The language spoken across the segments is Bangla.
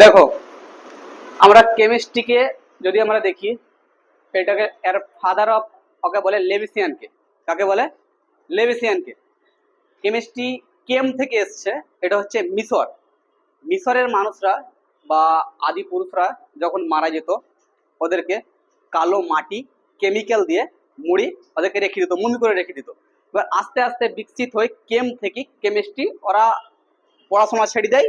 দেখো, আমরা কেমিস্ট্রিকে যদি আমরা দেখি, এটাকে এর ফাদার অফ ওকে বলে লেভিসিয়ানকে। কাকে বলে? লেভিসিয়ানকে। কেমিস্ট্রি কেম থেকে এসছে, এটা হচ্ছে মিশর। মিশরের মানুষরা বা আদি পুরুষরা যখন মারা যেত, ওদেরকে কালো মাটি কেমিক্যাল দিয়ে মুড়ি ওদেরকে রেখে দিত, মুমি করে রেখে দিত। এবার আস্তে আস্তে বিকশিত হয়ে কেম থেকে কেমিস্ট্রি ওরা পড়াশোনা ছেড়ে দেয়,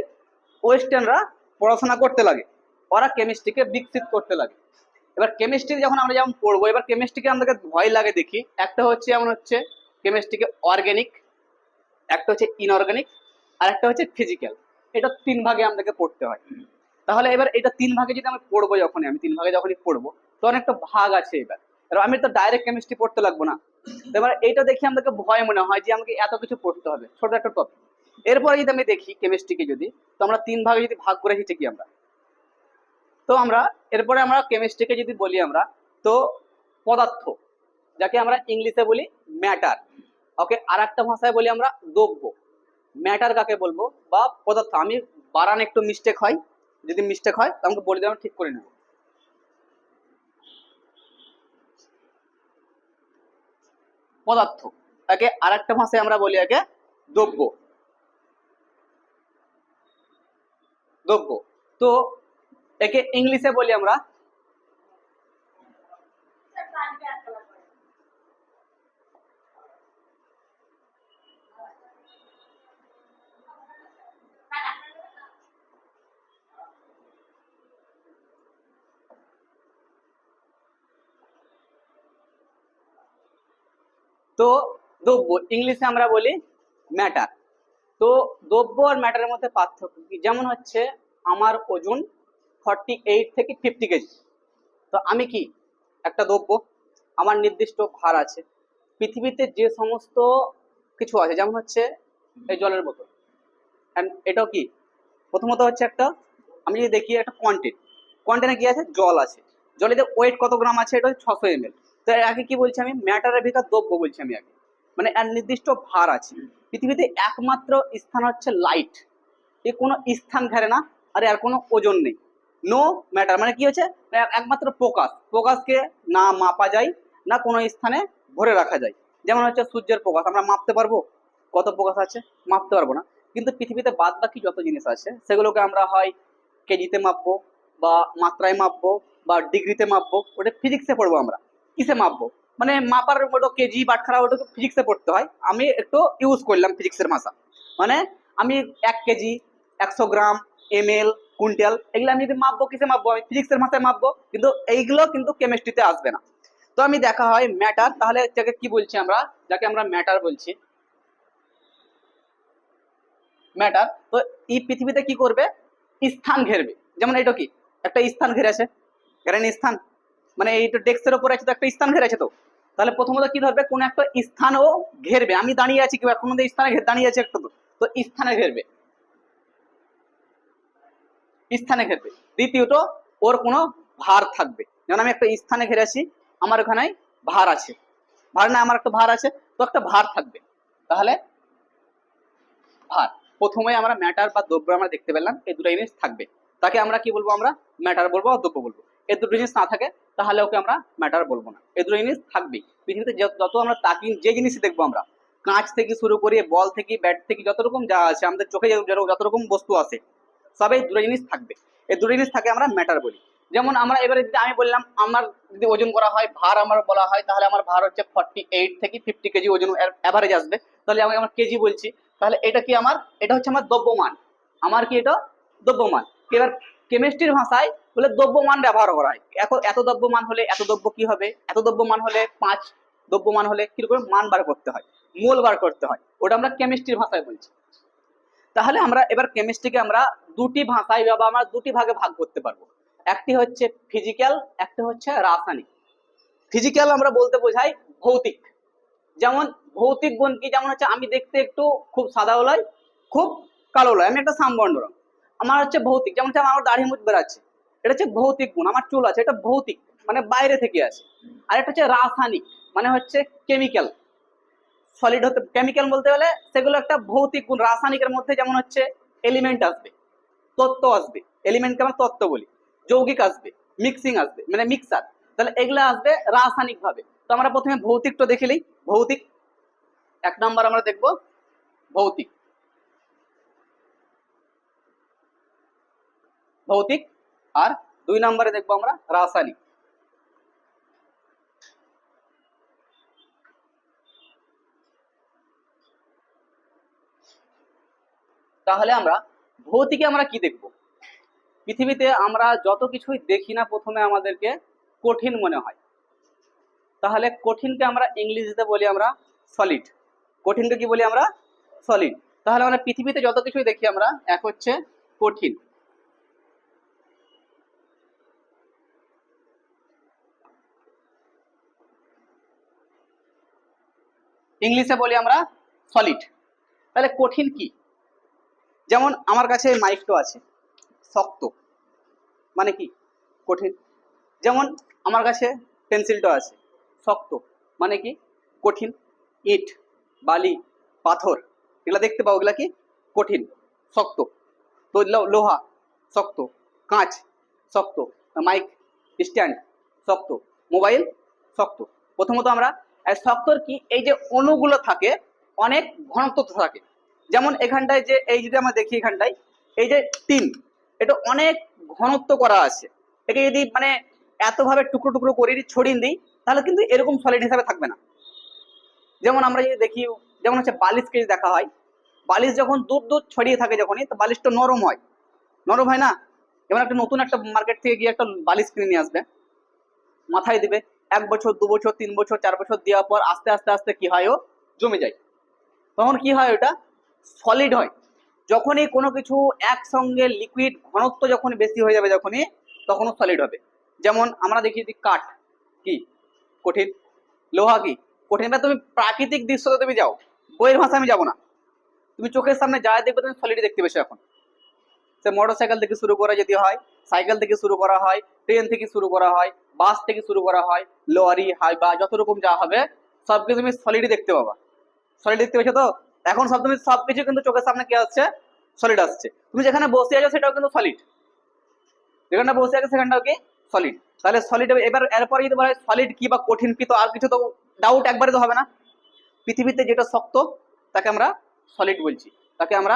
ওয়েস্টার্নরা পড়াশোনা করতে লাগে, ওরা কেমিস্ট্রিকে বিকশিত করতে লাগে। এবার কেমিস্ট্রি যখন আমরা যেমন পড়বো, এবার কেমিস্ট্রিকে আমাদেরকে ভয় লাগে দেখি। একটা হচ্ছে যেমন হচ্ছে কেমিস্ট্রিকে অর্গ্যানিক, একটা হচ্ছে ইনঅর্গ্যানিক, আর একটা হচ্ছে ফিজিক্যাল। এটা তিন ভাগে আমাদেরকে পড়তে হয়। তাহলে এবার এটা তিন ভাগে যদি আমি পড়বো, যখনই আমি তিন ভাগে যখনই পড়বো, তখন একটা ভাগ আছে। এবার আমি তো ডাইরেক্ট কেমিস্ট্রি পড়তে লাগবো না। এবার এইটা দেখি আমাদেরকে ভয় মনে হয় যে আমাকে এত কিছু পড়তে হবে, ছোট একটা টপিক। এরপরে যদি আমি দেখি কেমিস্ট্রিকে যদি, তো আমরা তিন ভাগে যদি ভাগ করে দিচ্ছি কি আমরা, তো আমরা এরপরে আমরা কেমিস্ট্রিকে যদি বলি আমরা, তো পদার্থ, যাকে আমরা ইংলিশে বলি ম্যাটার, ওকে আর একটা ভাষায় বলি আমরা দ্রব্য। ম্যাটার কাকে বলবো বা পদার্থ, আমি বানান একটু মিস্টেক হয়, যদি মিস্টেক হয় তো আমাকে বলে দেবেন, ঠিক করে নেব। পদার্থ, তাকে আর একটা ভাষায় আমরা বলি একে দ্রব্য। দ্রব্য, তো একে ইংলিশে বলি আমরা তো দ্রব্য, ইংলিশে আমরা বলি ম্যাটার। তো দ্রব্য আর ম্যাটারের মধ্যে পার্থক্য কি? যেমন হচ্ছে আমার ওজন 48 থেকে 50 কেজি, তো আমি কি একটা দ্রব্য, আমার নির্দিষ্ট ভার আছে। পৃথিবীতে যে সমস্ত কিছু আছে, যেমন হচ্ছে এই জলের বোতল, and এটাও কি প্রথমত হচ্ছে একটা, আমি যদি দেখি একটা কন্টেন্টে কি আছে, জল আছে। জলের ওয়েট কত গ্রাম আছে, এটা হচ্ছে 600 ml। তো এর আগে কি বলছি আমি, ম্যাটারের ভিতর দ্রব্য বলছি আমি আগে, মানে এর নির্দিষ্ট ভার আছে। পৃথিবীতে একমাত্র স্থান হচ্ছে লাইট, এ কোনো স্থান ঘেরে না, আর এর কোনো ওজন নেই। নো ম্যাটার, মানে কি হচ্ছে, একমাত্র প্রকাশকে না মাপা যায়, না কোনো স্থানে ভরে রাখা যায়। যেমন হচ্ছে সূর্যের প্রকাশ আমরা মাপতে পারবো, কত প্রকাশ আছে, মাপতে পারবো না। কিন্তু পৃথিবীতে বাদ বাকি যত জিনিস আছে, সেগুলোকে আমরা হয় কেজিতে মাপবো, বা মাত্রায় মাপবো, বা ডিগ্রিতে মাপবো। ওটা ফিজিক্সে পড়বো আমরা। কিসে মাপবো, মানে মাপার ওটা কেজি বাটখারা, ওটা ফিজিক্সে পড়তে হয়। আমি একটু ইউজ করলাম ফিজিক্সের ভাষা, মানে আমি 1 কেজি, 100 গ্রাম, এমএল, কুইন্টাল, এগুলো আমি যদি মাপবো, কিসে মাপবো, আমি ফিজিক্সের ভাষায় মাপবো। কিন্তু এইগুলো কিন্তু কেমিস্ট্রিতে আসবে না। তো আমি দেখা হয় ম্যাটার, তাহলে যাকে কি বলছি আমরা, যাকে আমরা ম্যাটার বলছি, ম্যাটার। তো এই পৃথিবীতে কি করবে, স্থান ঘেরবে। যেমন এটা কি একটা স্থান ঘিরেছে, ঘেরেনি স্থান, মানে এইটা ডেস্কের উপর আছে, তো একটা স্থান ঘিরেছে। তো তাহলে প্রথমত কি ধরবে, কোন একটা স্থানও ঘেরবে। আমি দাঁড়িয়ে আছি, কি কোনো স্থানে দাঁড়িয়ে আছে একটা, তো স্থানে ঘেরবে, স্থানে ঘেরবে। দ্বিতীয়ত ওর কোনো ভার থাকবে, যেমন আমি একটা স্থানে ঘিরেছি, আমার ওখানে ভার আছে, ভার না, আমার একটা ভার আছে, তো একটা ভার থাকবে। তাহলে ভার, প্রথমে আমরা ম্যাটার বা দ্রব্য আমরা দেখতে পেলাম, এই দুটো জিনিস থাকবে, তাকে আমরা কি বলবো, আমরা ম্যাটার বলবো বা দ্রব্য বলবো। এই দুটো জিনিস না থাকে, তাহলে ওকে আমরা ম্যাটার বলবো না। এই দুটো জিনিস থাকবেই। পৃথিবীতে যত আমরা তাকি যে জিনিস দেখবো আমরা, কাঁচ থেকে শুরু করে বল থেকে ব্যাট থেকে যত রকম যা আছে, আমাদের চোখে যত রকম বস্তু আছে, সবাই দুটো জিনিস থাকবে। এই দুটো জিনিস থাকে আমরা ম্যাটার বলি। যেমন আমরা এবারে যদি আমি বললাম, আমার যদি ওজন করা হয়, ভার আমার বলা হয়, তাহলে আমার ভার হচ্ছে 48 থেকে 50 কেজি ওজন অ্যাভারেজ আসবে। তাহলে আমি আমার কেজি বলছি, তাহলে এটা কি আমার, এটা হচ্ছে আমার দ্রব্যমান। আমার কি এটা দ্রব্যমান। এবার কেমিস্ট্রির ভাষায় বলে দ্রব্যমান ব্যবহার করা হয়। এত দ্রব্যমান হলে এত দ্রব্য কি হবে, এত দ্রব্যমান হলে 5 দ্রব্যমান হলে কিরকম মান বার করতে হয়, মোল বার করতে হয়, ওটা আমরা কেমিস্ট্রির ভাষায় বলছি। তাহলে আমরা এবার কেমিস্ট্রিকে আমরা দুটি ভাষায় বা আমরা দুটি ভাগে ভাগ করতে পারবো। একটি হচ্ছে ফিজিক্যাল, একটা হচ্ছে রাসায়নিক। ফিজিক্যাল আমরা বলতে বোঝাই ভৌতিক। যেমন ভৌতিক গুণ কি, যেমন হচ্ছে আমি দেখতে একটু খুব সাদা হলাই, খুব কালো হলাই, আমি একটা সামবর্ণ রং, আমার হচ্ছে ভৌতিক। যেমন হচ্ছে আমার দাড়ি মুখ বেড়াচ্ছে, এটা হচ্ছে ভৌতিক গুণ। আমার চুল আছে, এটা ভৌতিক, মানে বাইরে থেকে আছে। আর একটা হচ্ছে রাসায়নিক, মানে হচ্ছে কেমিক্যাল। সলিড হতে কেমিক্যাল বলতে গেলে সেগুলো একটা ভৌতিক গুণ। রাসায়নিকের মধ্যে যেমন হচ্ছে এলিমেন্ট আসবে, তত্ত্ব আসবে, এলিমেন্টকে আমরা তত্ত্ব বলি, যৌগিক আসবে, মিক্সিং আসবে মানে মিক্সার, তাহলে এগুলা আসবে রাসায়নিক ভাবে। তো আমরা প্রথমে ভৌতিকটা দেখে নিই। ভৌতিক 1 নম্বর আমরা দেখব ভৌতিক। ভৌতিক আর 2 নম্বরে দেখবো আমরা রাসায়নিক। তাহলে আমরা ভৌতিকে আমরা কি দেখব? পৃথিবীতে আমরা যত কিছুই দেখি না প্রথমে আমাদেরকে কঠিন মনে হয়। তাহলে কঠিনকে আমরা ইংরেজিতে বলি আমরা সলিড। কঠিনকে কি বলি আমরা? সলিড। তাহলে আমরা পৃথিবীতে যত কিছুই দেখি আমরা, এক হচ্ছে কঠিন, ইংলিশে বলি আমরা সলিড। তাহলে কঠিন কি? যেমন আমার কাছে মাইকটা আছে, শক্ত মানে কি? কঠিন। যেমন আমার কাছে পেন্সিলটা আছে, শক্ত মানে কি? কঠিন। ইট, বালি, পাথর এগুলা দেখতে পাও, এগুলা কি? কঠিন, শক্ত। তো লোহা শক্ত, কাঁচ শক্ত, মাইক স্ট্যান্ড শক্ত, মোবাইল শক্ত। প্রথমত আমরা শক্তর কি, এই যে অণুগুলো থাকে অনেক ঘনত্ব থাকে। যেমন এখানটায় যে এই যদি আমরা দেখি এখানটায় এই যে টিন, এটা অনেক ঘনত্ব করা আছে। একে যদি মানে এতভাবে টুকরো টুকরো করে ছড়িয়ে দিই তাহলে কিন্তু এরকম সলিড হিসাবে থাকবে না। যেমন আমরা যদি দেখি, যেমন হচ্ছে বালিশকে যদি দেখা হয়, বালিশ যখন দূর দূর ছড়িয়ে থাকে যখনই, তো বালিশটা নরম হয়, নরম হয় না? যেমন একটা নতুন একটা মার্কেট থেকে গিয়ে একটা বালিশ কিনে নিয়ে আসবে, মাথায় দিবে, 1 বছর 2 বছর 3 বছর 4 বছর দেওয়ার পর আস্তে আস্তে আস্তে কি হয়, ও জমে যায়। তখন কি হয়, ওটা সলিড হয়। যখনই কোনো কিছু একসঙ্গে লিকুইড ঘনত্ব যখন বেশি হয়ে যাবে যখনই, তখন সলিড হবে। যেমন আমরা দেখি কাঠ কি? কঠিন। লোহা কি? কঠিন। তুমি প্রাকৃতিক দৃশ্যতে তুমি যাও, বইয়ের ভাষা আমি যাবো না, তুমি চোখের সামনে যা দেখবে তুমি সলিড দেখতে পেয়েছো। এখন সে মোটর সাইকেল থেকে শুরু করা যদি হয়, সাইকেল থেকে শুরু করা হয়, ট্রেন থেকে শুরু করা হয়, বাস থেকে শুরু করা হয়, লরি হাইবা যত রকম যা হবে সবকিছু তুমি সলিডই দেখতে পাবা। সলিড দেখতে পেয়েছো তো? এখন সব তুমি সবকিছু কিন্তু চোখের সামনে কি আসছে? সলিড আসছে। তুমি যেখানে বসে আছো সেটাও কিন্তু সলিড, যেখানটা বসে আছে সেখানটাও কি? সলিড। তাহলে সলিড। এবার এরপরে যদি বলা হয় সলিড কি বা কঠিন কি, তো আর কিছু তো ডাউট একবারে তো হবে না। পৃথিবীতে যেটা শক্ত তাকে আমরা সলিড বলছি, তাকে আমরা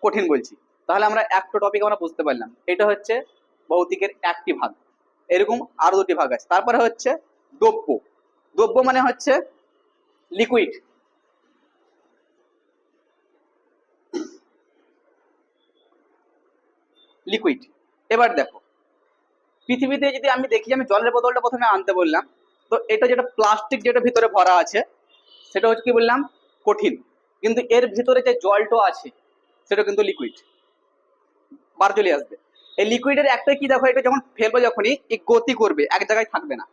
কঠিন বলছি। তাহলে আমরা একটা টপিক আমরা বুঝতে পারলাম, এটা হচ্ছে ভৌতিকের একটি ভাগ। এরকম আরো 2টি ভাগ আছে। তারপরে হচ্ছে দ্রব্য। দ্রব্য মানে হচ্ছে লিকুইড। লিকুইড। এবার দেখো পৃথিবীতে যদি আমি দেখি, আমি জলের বোতলটা প্রথমে আনতে বললাম, তো এটা যেটা প্লাস্টিক যেটা ভিতরে ভরা আছে সেটা হচ্ছে কি বললাম? কঠিন। কিন্তু এর ভিতরে যে জলটা আছে সেটা কিন্তু লিকুইড, বার চলে আসবে। এই লিকুইডের একটাই কি দেখো, এটা যখন ফেলবো যখনই এই গতি করবে, এক জায়গায় থাকবে না,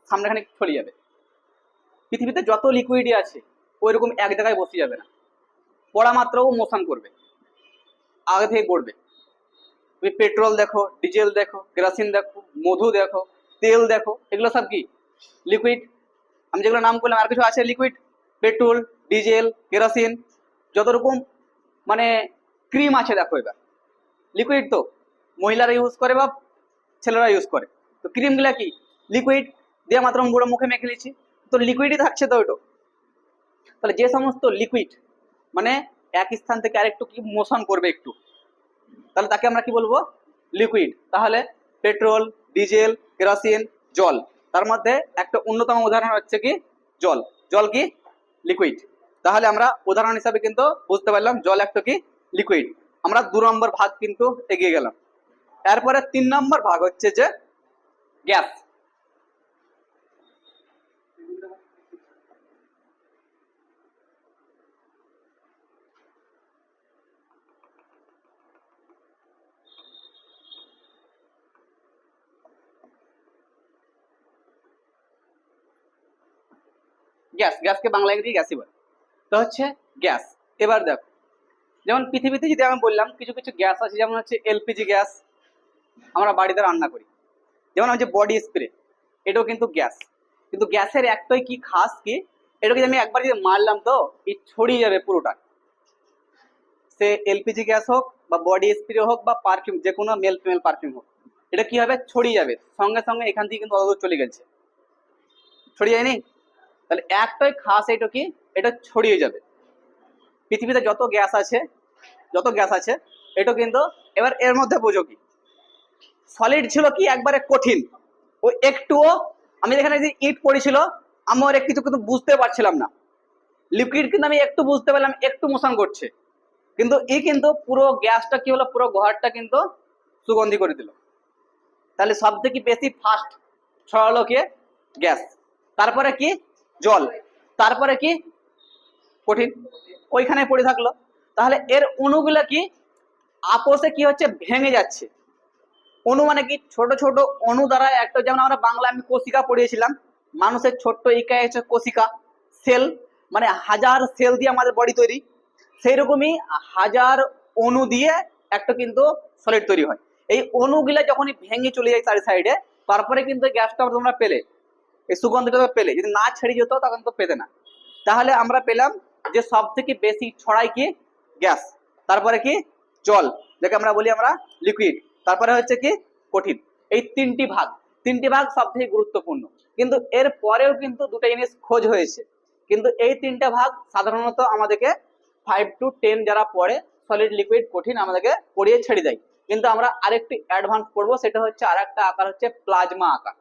সামনেখানে ছড়িয়ে যাবে। পৃথিবীতে যত লিকুইডই আছে ওইরকম এক জায়গায় বসে যাবে না, পড়া মাত্রও মোশন করবে, আগে থেকে পড়বে। তুমি পেট্রোল দেখো, ডিজেল দেখো, কেরোসিন দেখো, মধু দেখো, তেল দেখো, এগুলো সব কি? লিকুইড। আমি যেগুলো নাম করলাম আর কিছু আছে লিকুইড, পেট্রোল, ডিজেল, কেরোসিন, যত রকম মানে ক্রিম আছে দেখো, এবার লিকুইড। তো মহিলারা ইউজ করে বা ছেলেরা ইউজ করে, তো ক্রিমগুলা কি? লিকুইড। দিয়ে মাত্র পুরো মুখে মেখে নিচ্ছি, তো লিকুইডই থাকছে তো ওইটা। তাহলে যে সমস্ত লিকুইড মানে এক স্থান থেকে আরেকটু কি মোশন করবে একটু, তাহলে তাকে আমরা কি বলবো? লিকুইড। তাহলে পেট্রোল, ডিজেল, কেরোসিন, জল, তার মধ্যে একটা অন্যতম উদাহরণ হচ্ছে কি? জল। জল কি? লিকুইড। তাহলে আমরা উদাহরণ হিসাবে কিন্তু বুঝতে পারলাম জল একটা কি? লিকুইড। আমরা 2 নম্বর ভাগ কিন্তু এগিয়ে গেলাম। এরপরে 3 নম্বর ভাগ হচ্ছে যে গ্যাস। গ্যাস, গ্যাসকে বাংলা ইংরেজি গ্যাসই বলে। তো হচ্ছে গ্যাস। এবার দেখো, যেমন পৃথিবীতে যদি আমি বললাম কিছু কিছু গ্যাস আছে, যেমন হচ্ছে এলপিজি গ্যাস, আমরা বাড়িতে রান্না করি। যেমন হচ্ছে বডি স্প্রে, এটাও কিন্তু গ্যাস। কিন্তু গ্যাসের একটাই কি খাস কি, এটাকে আমি একবার যদি মারলাম তো এই ছড়িয়ে যাবে পুরোটা। সে এলপিজি গ্যাস হোক বা বডি স্প্রে হোক বা পারফিউম, যে কোনো মেল ফিমেল পারফিউম হোক, এটা কি হবে, ছড়িয়ে যাবে সঙ্গে সঙ্গে, এখান থেকে কিন্তু অত চলে গেছে, ছড়িয়ে যায়নি? তাহলে একটাই খাস, এটা কি, এটা ছড়িয়ে যাবে। পৃথিবীতে যত গ্যাস আছে এটা কিন্তু, এবার এর মধ্যে বোঝো কি, সলিড ছিল কি একবারে কঠিন, ও একটুও, আমি এখানে যে ইট পড়েছিল আমার কিছু কিন্তু বুঝতে পারছিলাম না, লিকুইড কিন্তু আমি একটু বুঝতে পারলাম, একটু মোশন করছে, কিন্তু কিন্তু পুরো গ্যাসটা কি হলো, পুরো ঘরটা কিন্তু সুগন্ধি করে দিল। তাহলে সব থেকে বেশি ফাস্ট ছড়ালো কে, গ্যাস, তারপরে কি জল, তারপরে কি কঠিন, ওইখানে পড়ে থাকলো। তাহলে এর অণুগুলা কি আপোষে কি হচ্ছে, ভেঙে যাচ্ছে। অণু মানে কি, ছোট ছোট অণু দ্বারা একটা, যেমন আমরা বাংলা আমি কোশিকা পড়িয়েছিলাম, মানুষের ছোট্ট ইকাই হচ্ছে কোশিকা, সেল মানে হাজার সেল দিয়ে আমাদের বডি তৈরি, সেই রকমই হাজার অণু দিয়ে একটা কিন্তু সলিড তৈরি হয়। এই অণুগুলা যখনই ভেঙে চলে যায় চারি সাইডে, তারপরে কিন্তু গ্যাসটা তোমরা পেলে, এই সুগন্ধটা পেলে, যদি না ছেড়ে যেত তখন তো পেতে না। তাহলে আমরা পেলাম যে সব থেকে বেশি ছড়াই কি, গ্যাস, তারপরে কি জল, যাকে আমরা বলি আমরা লিকুইড, তারপরে হচ্ছে কি কঠিন। এই তিনটি ভাগ সব থেকে গুরুত্বপূর্ণ, কিন্তু এর পরেও কিন্তু দুটো জিনিস খোঁজ হয়েছে, কিন্তু এই তিনটা ভাগ সাধারণত আমাদেরকে 5 to 10 যারা পড়ে সলিড লিকুইড কঠিন আমাদেরকে পড়িয়ে ছেড়ে দেয়, কিন্তু আমরা আরেকটু অ্যাডভান্স পড়বো, সেটা হচ্ছে আরেকটা আকার হচ্ছে প্লাজমা আকার।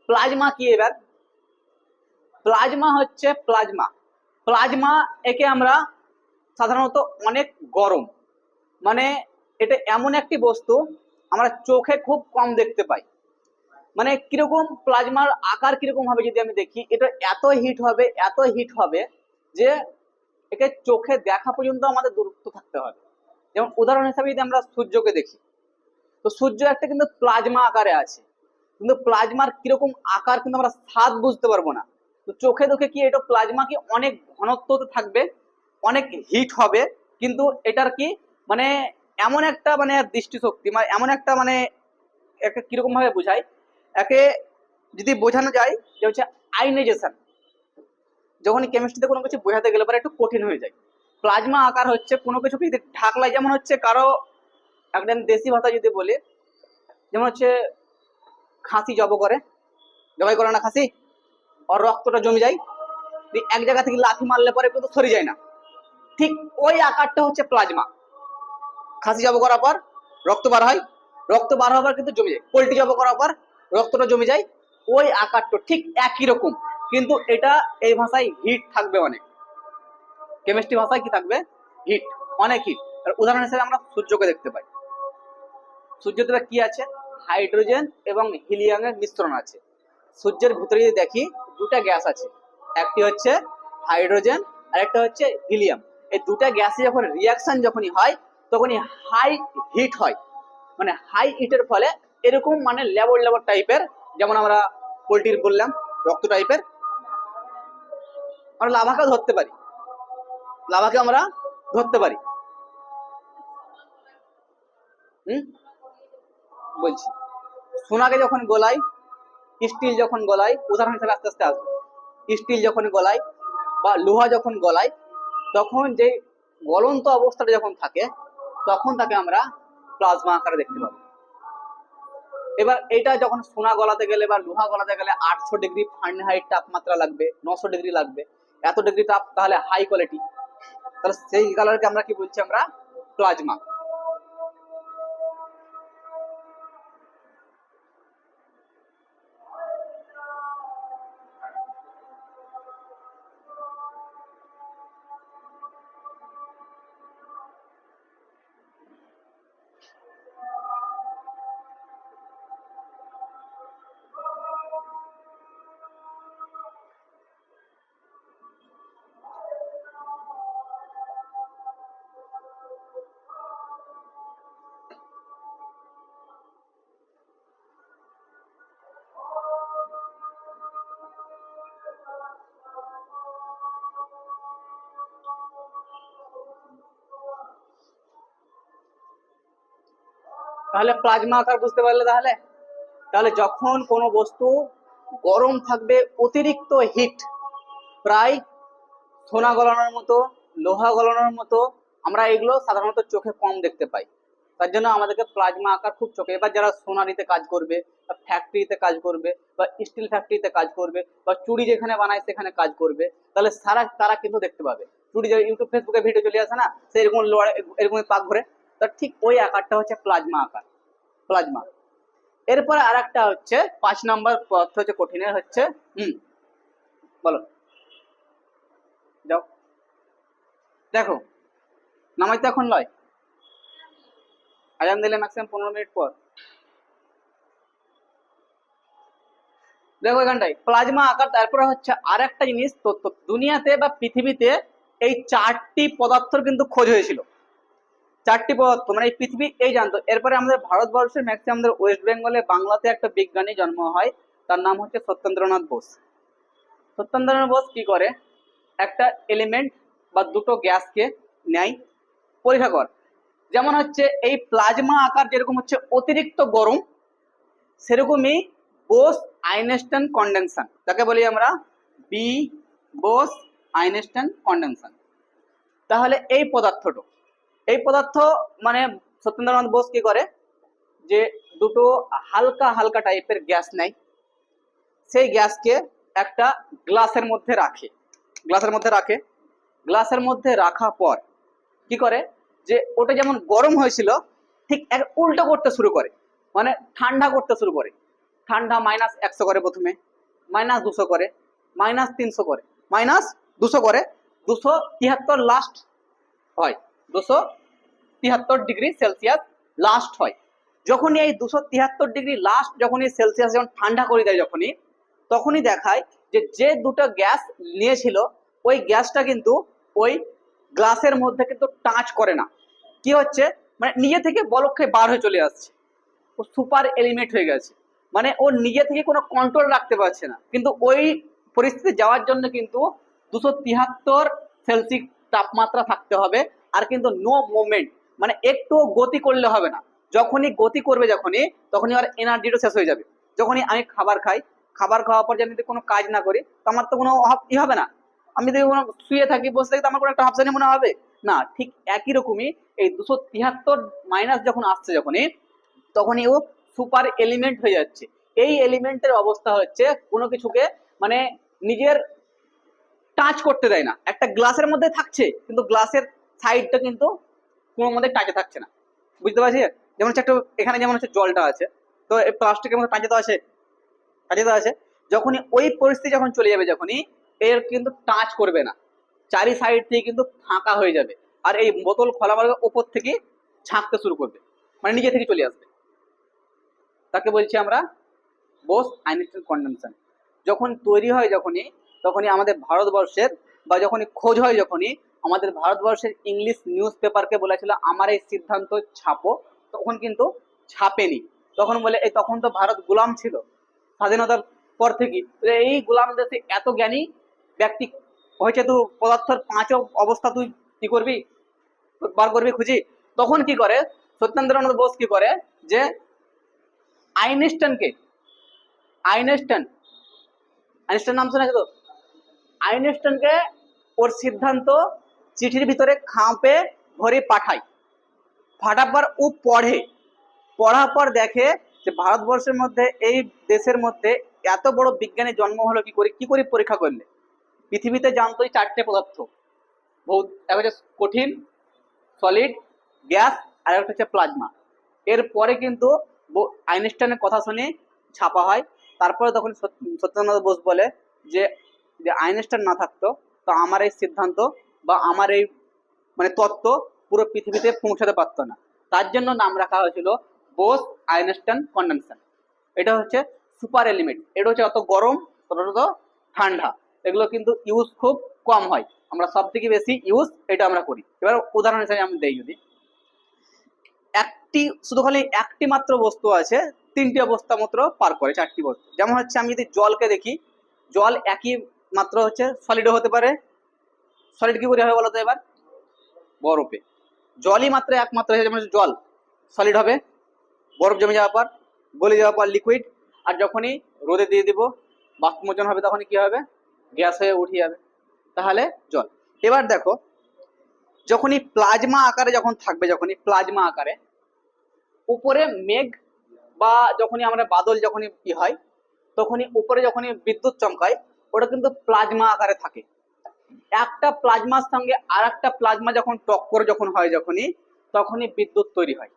প্লাজমা কি, এবার প্লাজমা হচ্ছে প্লাজমা একে আমরা সাধারণত অনেক গরম, মানে এটা এমন একটি বস্তু আমরা চোখে খুব কম দেখতে পাই। মানে কিরকম প্লাজমার আকার কিরকম হবে যদি আমি দেখি, এটা এত হিট হবে যে একে চোখে দেখা পর্যন্ত আমাদের দূরত্ব থাকতে হবে। যেমন উদাহরণ হিসাবে যদি আমরা সূর্যকে দেখি, তো সূর্য একটা কিন্তু প্লাজমা আকারে আছে, কিন্তু প্লাজমার কিরকম আকার কিন্তু আমরা স্বাদ বুঝতে পারবো না। তো চোখে দেখে কি, এটা প্লাজমা কি অনেক ঘনত্বতে থাকবে, অনেক হিট হবে, কিন্তু এটার কি মানে এমন একটা মানে দৃষ্টিশক্তি, মানে এমন একটা মানে একটা কিরকম ভাবে বোঝায়, একে যদি বোঝানো যায় যে হচ্ছে আয়নাইজেশন, যখন কেমিস্ট্রিতে কোনো কিছু বোঝাতে গেলে পরে একটু কঠিন হয়ে যায়। প্লাজমা আকার হচ্ছে কোনো কিছু যদি ঢাকলাই, যেমন হচ্ছে কারো একদম দেশি ভাষা যদি বলি, যেমন হচ্ছে খাসি জবাই করে না খাসি, ওর রক্তটা জমে যায়, এক জায়গা থেকে লাথি মারলে পরে কিন্তু সরে যায় না, ঠিক ওই আকারটা হচ্ছে প্লাজমা। খাসি জব করার পর রক্ত বার হয়, রক্ত বার হওয়ার কিন্তু জমে যায়, পোল্ট্রি জব করার পর রক্তটা জমে যায়, ওই আকারটা ঠিক একই রকম, কিন্তু এটা এই ভাষায় হিট থাকবে অনেক, কেমিস্ট্রি ভাষায় কি থাকবে, হিট, অনেক হিট। আর উদাহরণ হিসেবে আমরা সূর্যকে দেখতে পাই, সূর্যতে কি আছে, হাইড্রোজেন এবং হিলিয়ামের মিশ্রণ আছে। সূর্যের ভিতরে যদি দেখি দুটা গ্যাস আছে, একটি হচ্ছে হাইড্রোজেন আর একটা হচ্ছে হিলিয়াম। এই দুটা গ্যাসে যখন রিয়াকশন যখনই হয় তখনই হাই হিট হয়, মানে হাই হিটের ফলে এরকম মানে লেবর টাইপের, যেমন আমরা পোল্ট্রির বললাম রক্ত টাইপের, আমরা লাভাকেও ধরতে পারি, লাভাকে আমরা ধরতে পারি। বলছি সোনাকে যখন গলাই, স্টিল যখন গলাই, উদাহরণ হিসেবে আস্তে আস্তে আসবো, স্টিল যখন গলাই বা লোহা যখন গলাই, তখন যে গলন্ত অবস্থাটা যখন থাকে তখন তাকে আমরা প্লাজমা আকারে দেখতে পাবো। এবার এটা যখন সোনা গলাতে গেলে বা লোহা গলাতে গেলে 800 ডিগ্রি ফারেনহাইট তাপমাত্রা লাগবে, 900 ডিগ্রি লাগবে, এত ডিগ্রি তাপ, তাহলে হাই কোয়ালিটি, তাহলে সেই কালারকে আমরা কি বলছি, আমরা প্লাজমা। তাহলে প্লাজমা আকার বুঝতে পারলে, তাহলে তাহলে যখন কোনো বস্তু গরম থাকবে, অতিরিক্ত হিট, প্রায় সোনা গলানোর মতো, লোহা গলানোর মতো, আমরা এগুলো সাধারণত চোখে কম দেখতে পাই, তার জন্য আমাদেরকে প্লাজমা আকার খুব চোখে। এবার যারা সোনারিতে কাজ করবে বা ফ্যাক্টরিতে কাজ করবে বা স্টিল ফ্যাক্টরিতে কাজ করবে বা চুড়ি যেখানে বানায় সেখানে কাজ করবে, তাহলে তারা কিন্তু দেখতে পাবে। চুড়ি যে ইউটিউব ফেসবুকে ভিডিও চলে আসে না, সে এরকম এরকম পাক ঘুরে, তো ঠিক ওই আকারটা হচ্ছে প্লাজমা আকার, প্লাজমা। এরপরে আর একটা হচ্ছে 5 নম্বর পদার্থ হচ্ছে কঠিনের হচ্ছে বলো যাও দেখো, নামাইতে এখন লয়, আজান দিলে ম্যাক্সিমাম 15 মিনিট পর। দেখো এখানটায় প্লাজমা আকার। তারপরে হচ্ছে আর একটা জিনিস, দুনিয়াতে বা পৃথিবীতে এই 4টি পদার্থর কিন্তু খোঁজ হয়েছিল। 4টি পদার্থ মানে এই পৃথিবী এই জানতো। এরপরে আমাদের ভারতবর্ষের ম্যাক্সিমাম আমাদের ওয়েস্ট বেঙ্গলে বাংলাতে একটা বিজ্ঞানী জন্ম হয়, তার নাম হচ্ছে সত্যেন্দ্রনাথ বোস। সত্যেন্দ্রনাথ বোস কি করে, একটা এলিমেন্ট বা দুটো গ্যাসকে নেয়, পরীক্ষা কর। যেমন হচ্ছে এই প্লাজমা আকার যেরকম হচ্ছে অতিরিক্ত গরম, সেরকমই বোস আইনস্টাইন কন্ডেনশন, যাকে বলি আমরা বি বোস আইনস্টাইন কন্ডেনশন। তাহলে এই পদার্থ মানে সত্যেন্দ্রনাথ বোস কি করে, যে দুটো হালকা হালকা টাইপের গ্যাস নেয়, সেই গ্যাসকে একটা গ্লাসের মধ্যে রাখে, গ্লাসের মধ্যে রাখা পর কি করে, যে ওটা যেমন গরম হয়েছিল ঠিক এক উল্টো করতে শুরু করে, মানে ঠান্ডা করতে শুরু করে। ঠান্ডা -100 করে, প্রথমে -200 করে, -300 করে, -200 করে, 273 লাস্ট হয়, 273 ডিগ্রি সেলসিয়াস লাস্ট হয়। যখনই এই 273 ডিগ্রি লাস্ট যখনই সেলসিয়াস যখন ঠান্ডা করে দেয়, তখনই দেখায় যে দুটো গ্যাস নিয়েছিল ওই গ্যাসটা কিন্তু ওই গ্লাসের মধ্যে কিন্তু টাচ করে না। কি হচ্ছে, মানে নিজে থেকে বলক খেয়ে বার হয়ে চলে আসছে, ও সুপার এলিমেন্ট হয়ে গেছে, মানে ও নিজে থেকে কোনো কন্ট্রোল রাখতে পারছে না। কিন্তু ওই পরিস্থিতি যাওয়ার জন্য কিন্তু 273 সেলসিয়াস তাপমাত্রা থাকতে হবে, আর কিন্তু নো মুভমেন্ট, মানে একটু গতি করলে হবে না। যখনই গতি করবে তখনই আর এনার্জিটা শেষ হয়ে যাবে। যখনই আমি খাবার খাই, খাবার খাওয়ার পর যদি কোনো কাজ না করি, তো আমার তো কোনো ই হবে না। আমি যদি কোনো শুয়ে থাকি, বসে থাকি, তো আমার কোনো একটা হাফসানি মনে হবে না। ঠিক একই রকমই এই 273 মাইনাস যখন আসছে, তখনই ও সুপার এলিমেন্ট হয়ে যাচ্ছে। এই এলিমেন্টের অবস্থা হচ্ছে কোনো কিছুকে মানে নিজের টাচ করতে দেয় না। একটা গ্লাসের মধ্যে থাকছে, কিন্তু গ্লাসের সাইডটা কিন্তু কোনো মধ্যে টাচে থাকছে না, বুঝতে পারছি? যেমন হচ্ছে একটু এখানে যেমন হচ্ছে জলটা আছে, তো এই প্লাস্টিকের মধ্যে টাচে তো আছে। যখনই ওই পরিস্থিতি যখন চলে যাবে, যখনই এর কিন্তু টাচ করবে না, চারি সাইড থেকে কিন্তু ফাঁকা হয়ে যাবে, আর এই বোতল খোলা মারবে, ওপর থেকে ঝাঁকতে শুরু করবে, মানে নিজে থেকে চলে আসবে। তাকে বলছি আমরা বোস আইনস্টাইন কন্ডেনশন। যখন তৈরি হয়, তখনই আমাদের ভারতবর্ষের বা যখনই খোঁজ হয়, আমাদের ভারতবর্ষের ইংলিশ নিউজ পেপারকে বলেছিল আমার এই সিদ্ধান্ত ছাপো, তখন কিন্তু ছাপেনি। তখন বলে তখন তো ভারত গোলাম ছিল স্বাধীনতার পর থেকে, এই গোলাম দেশে এত জ্ঞানী ব্যক্তি হয়েছে, তো পদার্থের 5 অবস্থা তুই কি করবি, বার করবি খুঁজি। তখন কি করে সত্যেন্দ্রনাথ বোস, কি করে যে আইনস্টাইনকে আইনস্টাইন আইনস্টাইন নাম শোনা তো, আইনস্টাইনকে ওর সিদ্ধান্ত চিঠির ভিতরে খাপে ভরে পাঠার পর ও পড়ার পর দেখে যে ভারতবর্ষের মধ্যে, এই দেশের মধ্যে এত বড় বিজ্ঞানী জন্ম হলো কি করে পরীক্ষা করলে। পৃথিবীতে জানতোই 4টে পদার্থ, একটা হচ্ছে কঠিন, সলিড, গ্যাস, আর একটা হচ্ছে প্লাজমা। এরপরে কিন্তু আইনস্টাইনের কথা শুনে ছাপা হয়। তারপরে তখন সত্যেন্দ্রনাথ বোস বলে যে আইনস্টাইন না থাকতো, তো আমার এই সিদ্ধান্ত বা আমার এই মানে তত্ত্ব পুরো পৃথিবীতে পৌঁছাতে পারতো না। তার জন্য নাম রাখা হয়েছিল বোস আইনস্টাইন কন্ডেনশন। এটা হচ্ছে সুপার এলিমেন্ট, এটা হচ্ছে অত গরম, অত ঠান্ডা, এগুলো কিন্তু ইউজ খুব কম হয়। আমরা সব থেকে বেশি ইউজ এটা আমরা করি। এবার উদাহরণ হিসেবে আমি দেই, যদি শুধু খালি একটি মাত্র বস্তু আছে 3টি অবস্থা মাত্র পার করে, 4টি বস্তু। যেমন হচ্ছে আমি যদি জলকে দেখি, জল একই মাত্র হচ্ছে সলিডও হতে পারে। সলিড কি করে হবে বলতো এবার, বরফে। জলই মাত্র একমাত্র, যেমন জল সলিড হবে, বরফ জমে যাওয়ার পর, গলে যাওয়ার পর লিকুইড, আর যখনই রোদে দিয়ে দিব বাষ্পমোচন হবে, তখনই কি হবে, গ্যাস হয়ে উঠে যাবে, তাহলে জল। এবার দেখো, যখনই প্লাজমা আকারে যখন থাকবে, যখনই প্লাজমা আকারে উপরে মেঘ বা যখনই আমরা বাদল যখনই কি হয়, তখনই উপরে যখনই বিদ্যুৎ চমকায়, ওটা কিন্তু প্লাজমা আকারে থাকে। একটা প্লাজমার সঙ্গে আর একটা প্লাজমা যখন টক্কর যখন হয়, তখনই বিদ্যুৎ তৈরি হয়।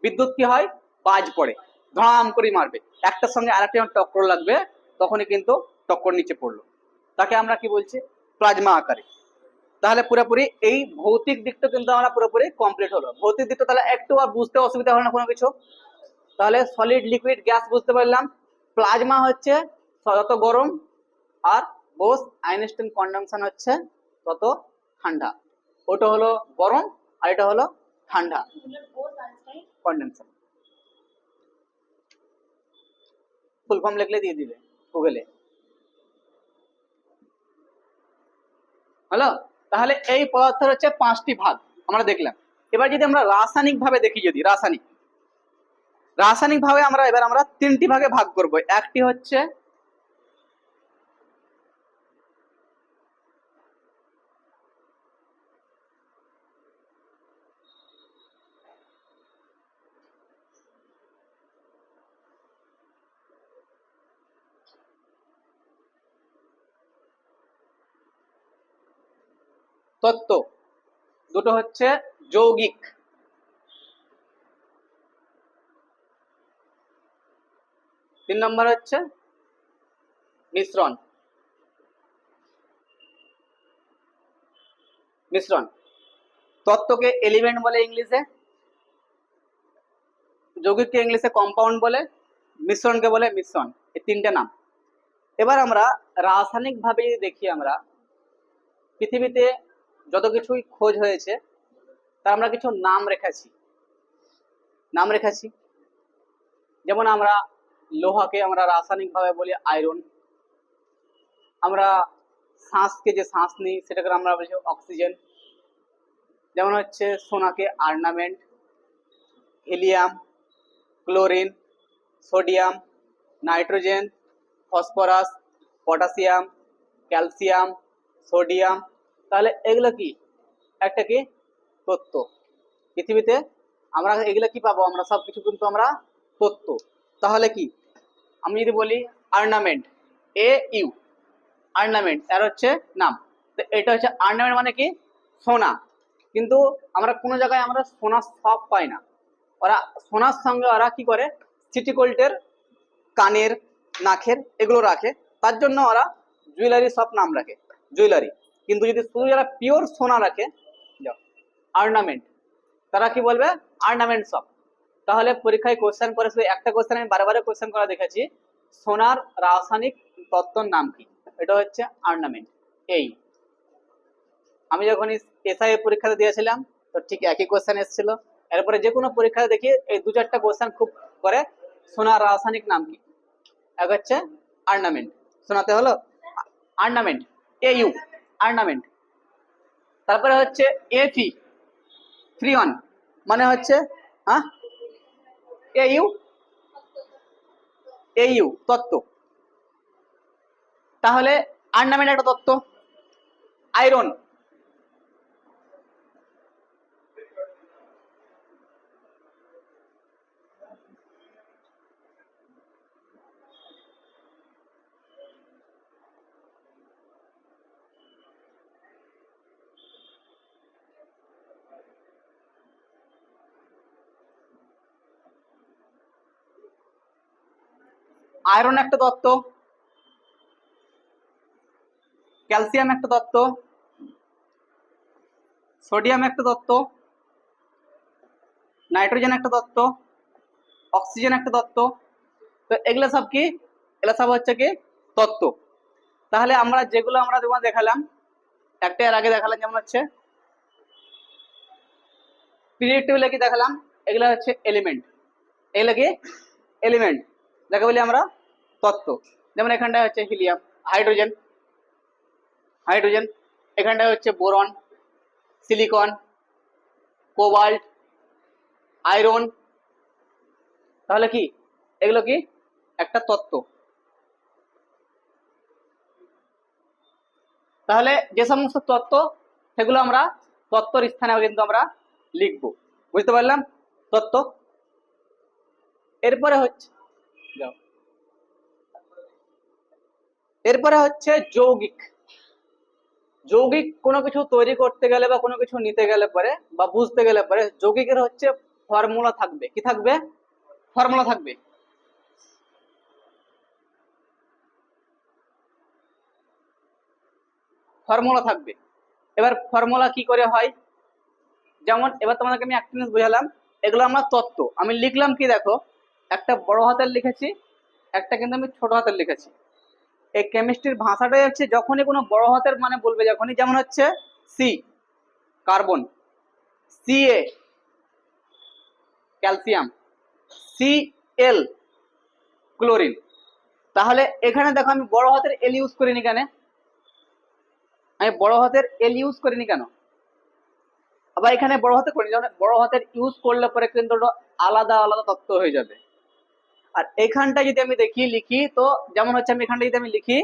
বিদ্যুৎ কি হয়, বাজ পড়ে, ধড়াম করে মারবে, একটার সঙ্গে আরেকটা যখন টক্কর লাগবে তখনই কিন্তু টক্কর নিচে পড়লো, তাকে আমরা কি বলছি, প্লাজমা আকারে। তাহলে পুরোপুরি এই ভৌতিক দিকটা কিন্তু আমরা পুরোপুরি কমপ্লিট হলো। ভৌতিক দিকটা তাহলে একটু আর বুঝতে অসুবিধা হলো না কোনো কিছু। তাহলে সলিড, লিকুইড, গ্যাস বুঝতে পারলাম। প্লাজমা হচ্ছে যত গরম, আর বোস আইনস্টাইন কন্ডেনশন হচ্ছে তত ঠান্ডা। ওটা হলো গরম আর এটা হলো ঠান্ডা, কন্ডেনশন। ফুল ফর্ম লিখলে দিয়ে দিবে গুগলে। হলো? তাহলে এই পদার্থের হচ্ছে 5টি ভাগ আমরা দেখলাম। এবার যদি আমরা রাসায়নিক ভাবে দেখি, যদি রাসায়নিক ভাবে আমরা 3টি ভাগে ভাগ করব। একটি হচ্ছে তত্ত্ব, দুটো হচ্ছে যৌগিক, 3 নম্বর হচ্ছে মিশ্রণ। মিশ্রণ, তত্ত্বকে এলিমেন্ট বলে ইংলিশে, যৌগিককে ইংলিশে কম্পাউন্ড বলে, মিশ্রণকে বলে মিশ্রণ। এই 3টে নাম। এবার আমরা রাসায়নিক ভাবে যদি দেখি, আমরা পৃথিবীতে যত কিছুই খোঁজ হয়েছে তার আমরা কিছু নাম রেখেছি। যেমন আমরা লোহাকে আমরা রাসায়নিক ভাবে বলি আয়রন, আমরা শ্বাসকে যে শ্বাস নিই সেটাকে আমরা বলছি অক্সিজেন। যেমন হচ্ছে সোনাকে ornament, helium, chlorine, sodium, nitrogen, phosphorus, potassium, calcium, sodium. তাহলে এগুলো কি একটা কি তত্ত্ব। পৃথিবীতে আমরা এগুলো কি পাবো, আমরা সবকিছু কিন্তু আমরা তত্ত্ব। তাহলে কি, আমি যদি বলি অর্নামেন্ট, AU, অর্নামেন্ট এর হচ্ছে নাম। তো এটা হচ্ছে অর্নামেন্ট মানে কি, সোনা। কিন্তু আমরা কোনো জায়গায় আমরা সোনার শপ পাই না। ওরা সোনার সঙ্গে ওরা কি করে, সিটি গোল্ডের কানের, নাকের এগুলো রাখে, তার জন্য ওরা জুয়েলারি শপ নাম রাখে, জুয়েলারি। কিন্তু যদি শুধু যারা পিওর সোনা রাখে, অর্নামেন্ট, তারা কি বলবে, অর্নামেন্ট শপ। তাহলে পরীক্ষায় কোশ্চেন করে, শুধু একটা কোশ্চেন আমি বারে বারে কোশ্চেন করা দেখেছি, সোনার রাসায়নিক তত্ত্বর নাম কি, এটা হচ্ছে অর্নামেন্ট। এই আমি যখন এসআই পরীক্ষাতে দিয়েছিলাম তো ঠিক একই কোশ্চেন এসেছিল। এরপরে যে কোনো পরীক্ষাতে দেখি এই 2-4টা কোশ্চেন খুব করে, সোনার রাসায়নিক নাম কি, এক হচ্ছে অর্নামেন্ট। শোনাতে হলো অর্নামেন্ট, AU, অর্নামেন্ট। তারপরে হচ্ছে FE, ফ্রিয়ন, মানে হচ্ছে হ্যাঁ AU তত্ত্ব। তাহলে অর্নামেন্ট একটা তত্ত্ব। আয়রন, আয়রন একটা তত্ত্ব, ক্যালসিয়াম একটা তত্ত্ব, সোডিয়াম একটা তত্ত্ব, নাইট্রোজেন একটা তত্ত্ব, অক্সিজেন একটা তত্ত্ব। তো এগুলো সব কি, এগুলো সব হচ্ছে কি তত্ত্ব। তাহলে আমরা যেগুলো আমরা তোমার দেখালাম, একটা এর আগে দেখালাম, যেমন হচ্ছে পিরিয়ড টেবিলে কি দেখালাম, এগুলো হচ্ছে এলিমেন্ট। এগুলো কি এলিমেন্ট, যাকে বলি আমরা তত্ত্ব। যেমন এখানটায় হচ্ছে হিলিয়াম, হাইড্রোজেন, এখানটায় হচ্ছে বোরন, সিলিকন, কোবাল্ট, আয়রন। তাহলে কি এগুলো কি একটা তত্ত্ব। তাহলে যে সমস্ত তত্ত্ব সেগুলো আমরা তত্ত্বর স্থানে কিন্তু আমরা লিখবো। বুঝতে পারলাম? তত্ত্ব। এরপরে হচ্ছে যাও, এরপরে হচ্ছে যৌগিক। যৌগিক কোনো কিছু তৈরি করতে গেলে বা কোনো কিছু নিতে গেলে পরে বা বুঝতে গেলে পরে যৌগিকের হচ্ছে ফর্মুলা থাকবে। কি থাকবে? ফর্মুলা থাকবে। ফর্মুলা থাকবে। এবার ফর্মুলা কি করে হয়, যেমন এবার তোমাদেরকে আমি একটা জিনিস বুঝালাম, এগুলো আমরা তত্ত্ব। আমি লিখলাম কি দেখো, একটা বড় হাতের লিখেছি, একটা কিন্তু আমি ছোট হাতের লিখেছি। এই কেমিস্ট্রির ভাষাটাই হচ্ছে যখনই কোনো বড় হাতের মানে বলবে, যখনই যেমন হচ্ছে C carbon, C A calcium, C L chlorine, তাহলে এখানে দেখো আমি বড় হাতের এল ইউজ করিনি কেন? আমি বড় হাতের এল ইউজ করিনি কেন? আবার এখানে বড় হাতে করিনি, যেমন বড় হাতের ইউজ করলে পরে কিন্তু আলাদা আলাদা তত্ত্ব হয়ে যাবে। আর এখানটা যদি আমি দেখি লিখি, তো যেমন হচ্ছে আমি এখানটা যদি আমি লিখি,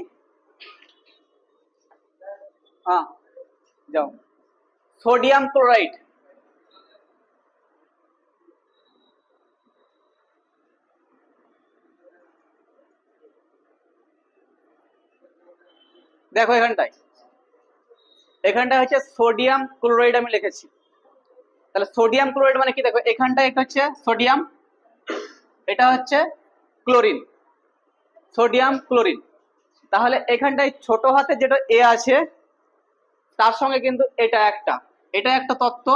হ্যাঁ যাও, সোডিয়াম ক্লোরাইড, দেখো এখানটায়, এখানটায় হচ্ছে সোডিয়াম ক্লোরাইড আমি লিখেছি। তাহলে সোডিয়াম ক্লোরাইড মানে কি, দেখো এখানটায় একটা হচ্ছে সোডিয়াম, এটা হচ্ছে ক্লোরিন, সোডিয়াম ক্লোরিন। তাহলে এখানটায় ছোট হাতে যেটা এ আছে তার সঙ্গে কিন্তু এটা একটা তত্ত্ব,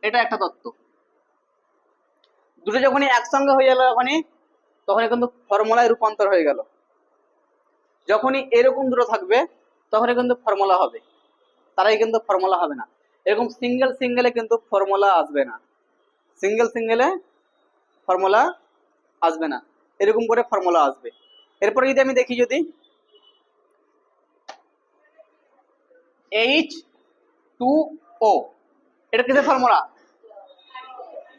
এটা একটা তত্ত্ব। দুটো যখনই একসঙ্গে হয়ে গেল তখনই কিন্তু ফর্মুলায় রূপান্তর হয়ে গেল। যখনই এরকম দুটো থাকবে তখনই কিন্তু ফর্মুলা হবে, তারাই কিন্তু ফর্মুলা হবে না। এরকম সিঙ্গেল সিঙ্গেলে কিন্তু ফর্মুলা আসবে না, সিঙ্গেল সিঙ্গেলে ফর্মুলা আসবে না, এরকম করে ফর্মুলা আসবে। এরপরে যদি আমি দেখি, যদি H2O, এটা কিসের ফর্মুলা?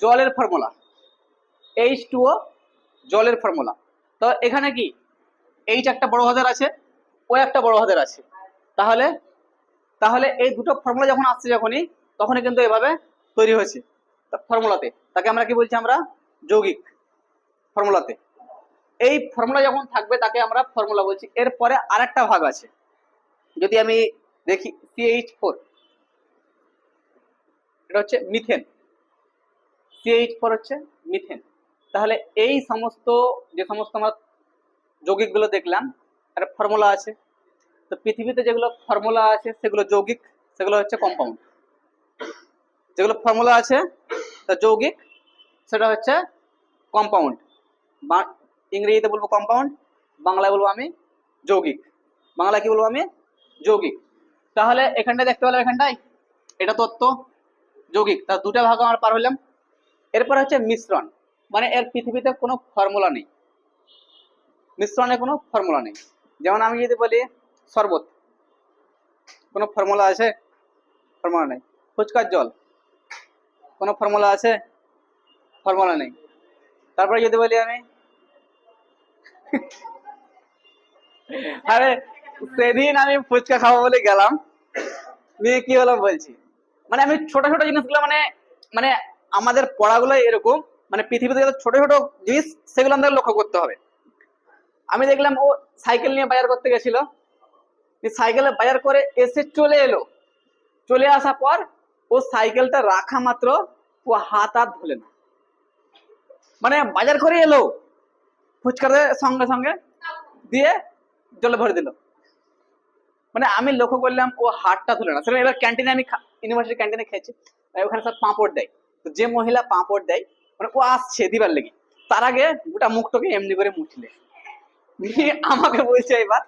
জলের ফর্মুলা। H2O জলের ফর্মুলা। তো এখানে কি H একটা বড় হাতের আছে, ও একটা বড় হাতের আছে, তাহলে তাহলে এই দুটো ফর্মুলা যখন আসছে যখনই, তখনই কিন্তু এভাবে তৈরি হয়েছে ফর্মুলাতে। তাকে আমরা কি বলছি? আমরা যৌগিক ফর্মুলাতে। এই ফর্মুলা যখন থাকবে তাকে আমরা ফর্মুলা বলছি। এরপরে আরেকটা ভাগ আছে, যদি আমি দেখি CH4, এটা হচ্ছে মিথেন, CH4 হচ্ছে মিথেন। তাহলে এই সমস্ত যে সমস্ত আমরা যৌগিকগুলো দেখলাম একটা ফর্মুলা আছে। তো পৃথিবীতে যেগুলো ফর্মুলা আছে সেগুলো যৌগিক, সেগুলো হচ্ছে কম্পাউন্ড। যেগুলো ফর্মুলা আছে তা যৌগিক, সেটা হচ্ছে কম্পাউন্ড। ইংরেজিতে বলবো কম্পাউন্ড, বাংলায় বলবো আমি যৌগিক। বাংলায় কি বলবো আমি? যৌগিক। তাহলে এখানটায় দেখতে পেলাম, এখানটায় এটা তত্ত্ব যৌগিক, তার দুটা ভাগ আমরা পার হলাম। এরপর হচ্ছে মিশ্রণ, মানে এর পৃথিবীতে কোনো ফর্মুলা নেই, মিশ্রণে কোনো ফর্মুলা নেই। যেমন আমি যদি বলি শরবত, কোনো ফর্মুলা আছে? ফর্মুলা নেই। ফুচকার জল, কোনো ফর্মুলা আছে? ফর্মুলা নেই। তারপরে যদি বলি আমি, আরে সেদিন আমি ফুচকা খাবো বলে গেলাম, নিয়ে কি হলো বলছি, মানে আমি ছোট ছোট জিনিসগুলো মানে মানে আমাদের পড়াগুলো এরকম, মানে পৃথিবীতে ছোট ছোট জিনিস সেগুলো আমাদের লক্ষ্য করতে হবে। আমি দেখলাম ও সাইকেল নিয়ে বাজার করতে গেছিল, সাইকেলে বাজার করে এসে চলে এলো, চলে আসার পর ও সাইকেলটা রাখা মাত্র ও হাত আর ধুলে না, মানে বাজার করে এলো ফুচকার সঙ্গে সঙ্গে দিয়ে জলে ভরে দিল। মানে আমি লক্ষ্য করলাম ও হাতটা ধুলে না। সেটা এবার ক্যান্টিনে আমি ইউনিভার্সিটি ক্যান্টিনে খেয়েছি, ওখানে সব পাঁপড় দেয়। তো যে মহিলা পাঁপড় দেয়, মানে ও আসছে দিবার লেগে, তার আগে গোটা মুখটাকে এমনি করে মুছলে নিয়ে আমাকে বলছে এবার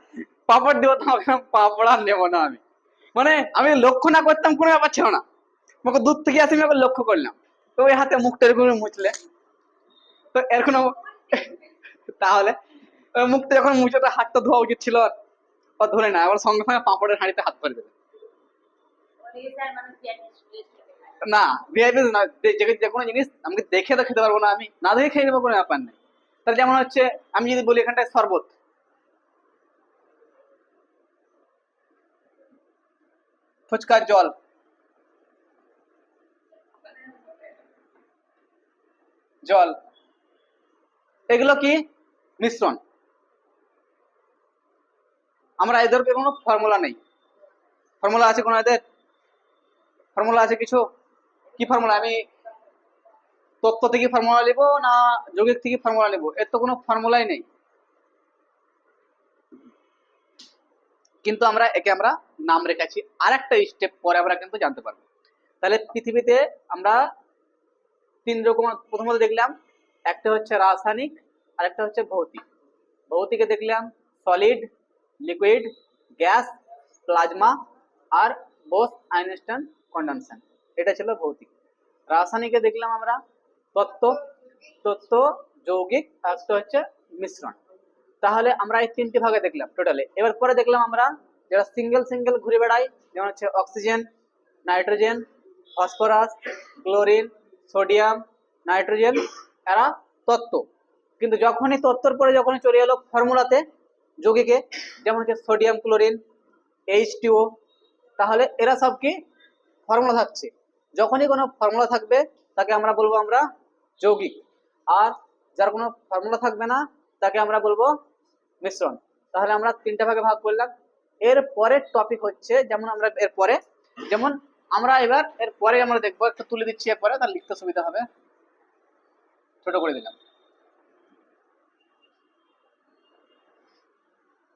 পাঁপড় দেবো, তোমাকে পাঁপড় আর নেবো না আমি। মানে আমি লক্ষ্য না করতাম কোনো ব্যাপার ছিল না, আমাকে দূর থেকে আসি আমি লক্ষ্য করলাম, তো ওই হাতে মুখটা এরকম মুছলে, তো এরকম তাহলে মুখটা যখন মুছে তো হাতটা ধোয়া উচিত ছিল, আর ধরে না, আবার সঙ্গে সঙ্গে পাঁপড়ের হাঁড়িতে হাত করে দেবে। না ভিআইপি না, যে কোনো জিনিস আমাকে দেখে তো খেতে পারবো না, আমি না দেখে খেয়ে নেবো, কোনো ব্যাপার নেই। তাহলে যেমন হচ্ছে আমি যদি বলি এখানটায় শরবত, ফুচকার জল, জল। এগুলো কি মিশ্রণ। আমরা এদেরকে কোনো ফর্মুলা নেই। ফর্মুলা আছে কোনো এদের? ফর্মুলা আছে কিছু? কি ফর্মুলা? আমি তত্ত্ব থেকে ফর্মুলা নিব না যৌগিক থেকে ফর্মুলা নিব? এর তো কোনো ফর্মুলাই নেই, কিন্তু আমরা একে আমরা নাম রেখেছি। আর একটা স্টেপ পরে আমরা কিন্তু জানতে পারবো। তাহলে পৃথিবীতে আমরা তিন রকম প্রথমত দেখলাম, একটা হচ্ছে রাসায়নিক, আর একটা হচ্ছে ভৌতিক। ভৌতিকে দেখলাম সলিড, লিকুইড, গ্যাস, প্লাজমা আর বোস আইনস্টাইন কন্ডেনসেশন। এটা ছিল ভৌতিক। রাসায়নিকে দেখলাম আমরা তত্ত্ব, তত্ত্ব, যৌগিক, আর একটা হচ্ছে মিশ্রণ। তাহলে আমরা এই তিনটি ভাগে দেখলাম টোটালি। এবার পরে দেখলাম আমরা যারা সিঙ্গেল সিঙ্গেল ঘুরে বেড়ায়, যেমন হচ্ছে oxygen, nitrogen, phosphorus, chlorine, sodium, nitrogen, এরা তত্ত্ব। কিন্তু যখনই তত্ত্বর পরে যখনই চলে এলো ফর্মুলাতে, যৌগিকে, যেমন হচ্ছে সোডিয়াম ক্লোরিন, H2O, তাহলে এরা সব কি ফর্মুলা থাকছে। যখনই কোনো ফর্মুলা থাকবে তাকে আমরা বলবো আমরা যৌগিক, আর যার কোনো ফর্মুলা থাকবে না তাকে আমরা বলবো মিশ্রণ। তাহলে আমরা তিনটা ভাগে ভাগ করলাম। এর পরের টপিক হচ্ছে, যেমন আমরা এর পরে, যেমন আমরা এবার এর পরে আমরা দেখবো, একটু তুলে দিচ্ছি এরপরে, তার লিখতে সুবিধা হবে, ছোট করে দিলাম।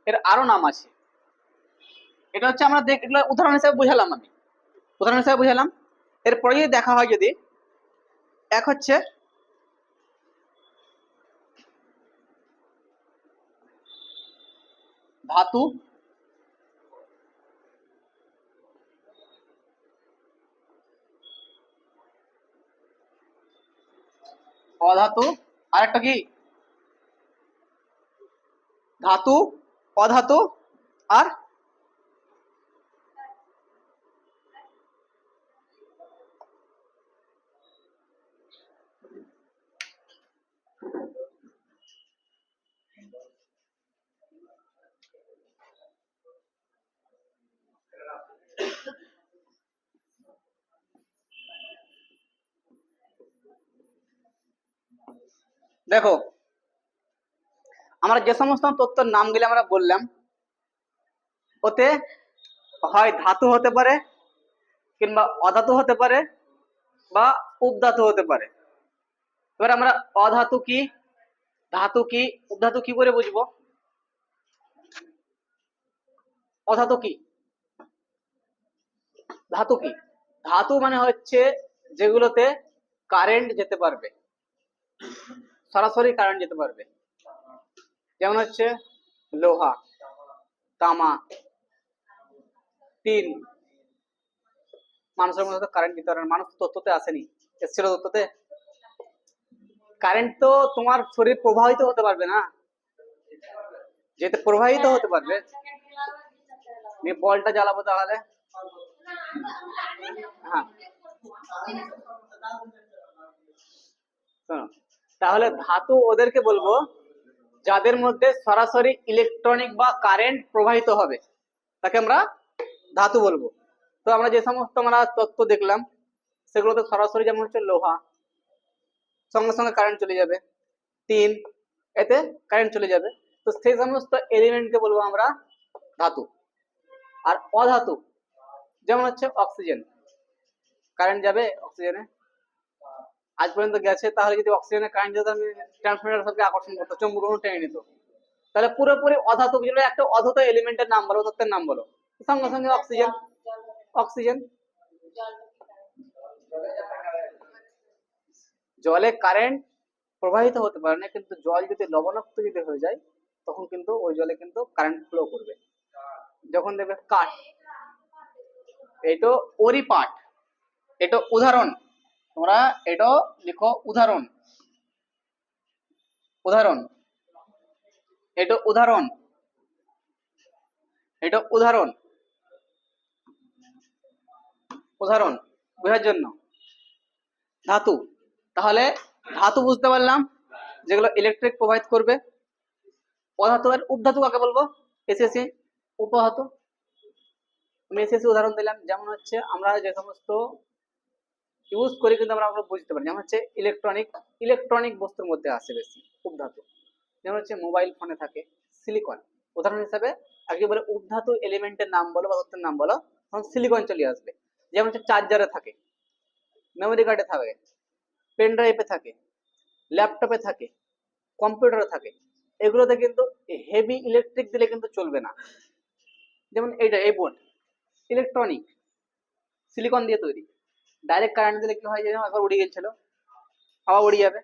এর আরো নাম আছে। এটা হচ্ছে আমরা এগুলো উদাহরণ হিসেবে বুঝালাম, আমি উদাহরণ হিসেবে বুঝালাম। এরপরে যদি দেখা হয়, যদি এক হচ্ছে ধাতু, অধাতু, আর একটা কি ধাতু, অধাতু, আর দেখো, আমরা যে সমস্ত তত্ত্বের নামগুলি আমরা বললাম, ওতে হয় ধাতু হতে পারে, কিংবা অধাতু হতে পারে, বা উপধাতু হতে পারে। এবার আমরা অধাতু কি, ধাতু কি, উপধাতু কি করে বুঝবো? অধাতু কি, ধাতু কি? ধাতু মানে হচ্ছে যেগুলোতে কারেন্ট যেতে পারবে, সরাসরি কারেন্ট যেতে পারবে। যেমন হচ্ছে লোহা, তামা, টিন। মানুষের মধ্যে তো কারেন্ট দিতে পারে না, মানুষ তত্ত্বতে আসেনি, এসেছিল তত্ত্বতে। কারেন্ট তো তোমার শরীর প্রবাহিত হতে পারবে না, যেতে প্রবাহিত হতে পারবে। বলটা জ্বালাবো তাহলে, হ্যাঁ শোনো, তাহলে ধাতু ওদেরকে বলবো যাদের মধ্যে সরাসরি ইলেকট্রনিক বা কারেন্ট প্রবাহিত হবে, তাকে আমরা ধাতু বলবো। তো আমরা যে সমস্ত আমরা তত্ত্ব দেখলাম সেগুলোতে সরাসরি, যেমন হচ্ছে লোহা, সঙ্গে সঙ্গে কারেন্ট চলে যাবে, টিন, এতে কারেন্ট চলে যাবে। তো সেই সমস্ত এলিমেন্টকে বলবো আমরা ধাতু। আর অধাতু যেমন হচ্ছে অক্সিজেন, কারেন্ট যাবে অক্সিজেনে, আজ পর্যন্ত গেছে। তাহলে যদি অক্সিজেনে কারেন্ট যেত, আমি ট্রান্সমিটার সবকে আকর্ষণ করতো, চুম্বকন টেনে নিত। তাহলে পুরোপুরি অধাতু যেটা, একটা অধাতু এলিমেন্টের নাম বলো, তত্ত্বের নাম বলো, সঙ্গে সঙ্গে অক্সিজেন। অক্সিজেন, জলে কারেন্ট প্রবাহিত হতে পারে না, কিন্তু জল যদি লবণাক্ত যদি হয়ে যায় তখন কিন্তু ওই জলে কিন্তু কারেন্ট ফ্লো করবে। যখন দেখবে কাঠ, এটা ওরই পাঠ, এটা উদাহরণ, তোমরা এটা লিখো উদাহরণ, উদাহরণ, এটা উদাহরণ, এটা উদাহরণ, উদাহরণ বোঝার জন্য। ধাতু, তাহলে ধাতু বুঝতে পারলাম যেগুলো ইলেকট্রিক প্রোভাইড করবে। অধাতু আর উপধাতু কাকে বলবো? এসএসসি উপধাতু। আমি এসএসসি উদাহরণ দিলাম, যেমন হচ্ছে আমরা যে সমস্ত ইউজ করে কিন্তু আমরা বুঝতে পারি। যেমন হচ্ছে ইলেকট্রনিক বস্তুর মধ্যে আসে বেশি উপধাতু। যেমন হচ্ছে মোবাইল ফোনে থাকে সিলিকন। উদাহরণ হিসাবে আগে বলে উপধাতু এলিমেন্টের নাম বলো বা তত্ত্বের নাম বলো, তখন সিলিকন চলে আসবে। যেমন হচ্ছে চার্জারে থাকে, মেমোরি কার্ডে থাকে, পেন ড্রাইভে থাকে, ল্যাপটপে থাকে, কম্পিউটারে থাকে। এগুলোতে কিন্তু হেভি ইলেকট্রিক দিলে কিন্তু চলবে না। যেমন এইটা এই বোর্ড ইলেকট্রনিক, সিলিকন দিয়ে তৈরি। ডাইরেক্ট কারেন্ট দিলে কি হয়, যে একবার উড়ে গেছিল, হাওয়া উড়ে যাবে।